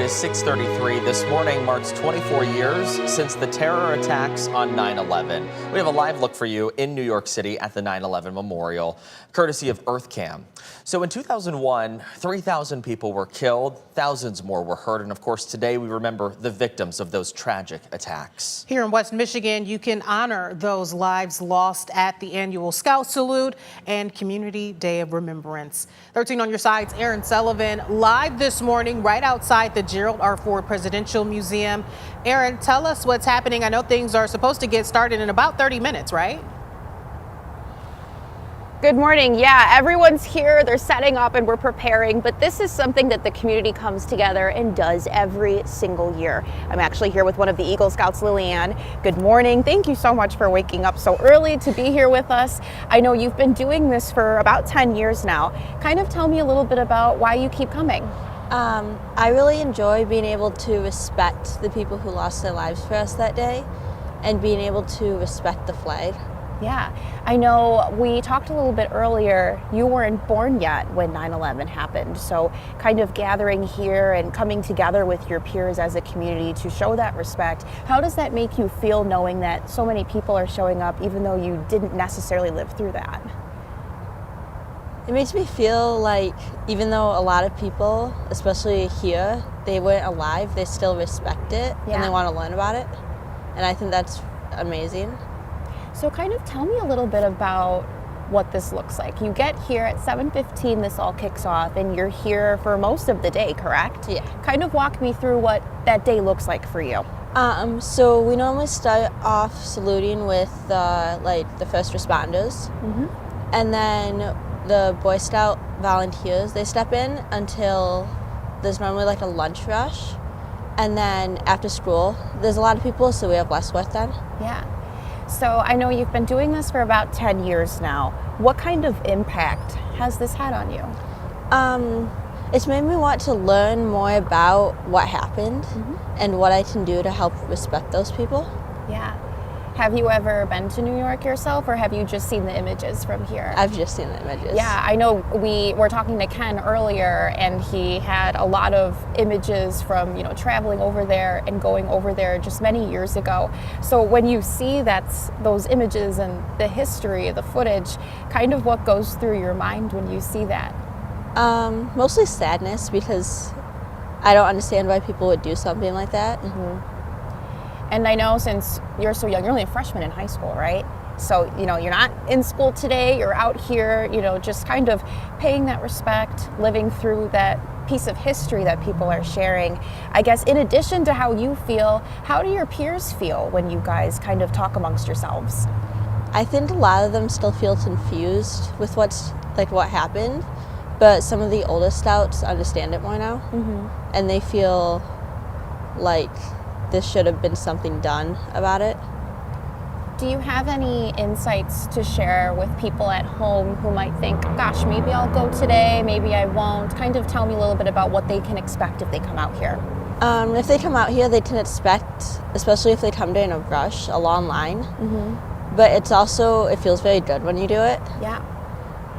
is 6:33. This morning marks 24 years since the terror attacks on 9/11. We have a live look for you in New York City at the 9/11 Memorial, courtesy of EarthCam. So in 2001, 3,000 people were killed, thousands more were hurt, and of course today we remember the victims of those tragic attacks. Here in West Michigan, you can honor those lives lost at the annual Scout Salute and Community Day of Remembrance. 13 on your side's Aaron Sullivan live this morning right outside the Gerald R. Ford Presidential Museum. Aaron, tell us what's happening. I know things are supposed to get started in about 30 minutes, right? Good morning. Yeah, everyone's here. They're setting up and we're preparing, but this is something that the community comes together and does every single year. I'm actually here with one of the Eagle Scouts, Lillian. Good morning. Thank you so much for waking up so early to be here with us. I know you've been doing this for about 10 years now. Kind of tell me a little bit about why you keep coming. I really enjoy being able to respect the people who lost their lives for us that day and being able to respect the flag. Yeah, I know we talked a little bit earlier, you weren't born yet when 9/11 happened. So kind of gathering here and coming together with your peers as a community to show that respect. How does that make you feel knowing that so many people are showing up even though you didn't necessarily live through that? It makes me feel like even though a lot of people, especially here, they weren't alive, they still respect it and they want to learn about it. And I think that's amazing. So kind of tell me a little bit about what this looks like. You get here at 7:15, this all kicks off, and you're here for most of the day, correct? Yeah. Kind of walk me through what that day looks like for you. So we normally start off saluting with the first responders, and then the Boy Scout volunteers, they step in until there's normally like a lunch rush, and then after school, there's a lot of people, so we have less work done. Yeah. So I know you've been doing this for about 10 years now. What kind of impact has this had on you? It's made me want to learn more about what happened and what I can do to help respect those people. Yeah. Have you ever been to New York yourself, or have you just seen the images from here? I've just seen the images. Yeah, I know we were talking to Ken earlier, and he had a lot of images from, traveling over there and going over there just many years ago. So when you see those images and the history, the footage, kind of what goes through your mind when you see that? Mostly sadness, because I don't understand why people would do something like that. And I know since you're so young, you're only a freshman in high school, right? So, you're not in school today, you're out here, just kind of paying that respect, living through that piece of history that people are sharing. I guess in addition to how you feel, how do your peers feel when you guys kind of talk amongst yourselves? I think a lot of them still feel confused with what happened, but some of the oldest scouts understand it more now, and they feel like this should have been something done about it. Do you have any insights to share with people at home who might think, gosh, maybe I'll go today, maybe I won't? Kind of tell me a little bit about what they can expect if they come out here. If they come out here, they can expect, especially if they come during a rush, a long line. But it feels very good when you do it. Yeah.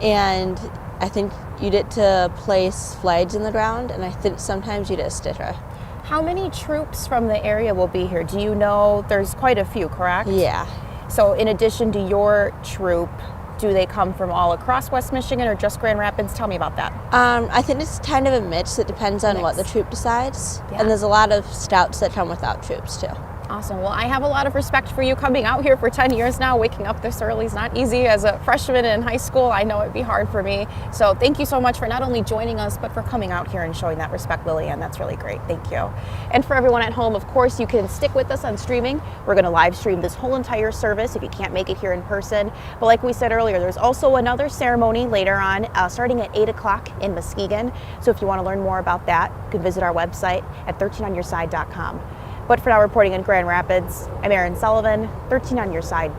And I think you get to place flags in the ground, and I think sometimes you get a sticker. How many troops from the area will be here? Do you know? There's quite a few, correct? Yeah. So in addition to your troop, do they come from all across West Michigan or just Grand Rapids? Tell me about that. I think it's kind of a mix. It depends on what the troop decides. Yeah. And there's a lot of scouts that come without troops too. Awesome. Well, I have a lot of respect for you coming out here for 10 years now. Waking up this early is not easy. As a freshman in high school, I know it'd be hard for me. So thank you so much for not only joining us, but for coming out here and showing that respect, Lillian. That's really great. Thank you. And for everyone at home, of course, you can stick with us on streaming. We're going to live stream this whole entire service if you can't make it here in person. But like we said earlier, there's also another ceremony later on, starting at 8 o'clock in Muskegon. So if you want to learn more about that, you can visit our website at 13onyourside.com. But for now, reporting in Grand Rapids, I'm Aaron Sullivan, 13 on Your Side.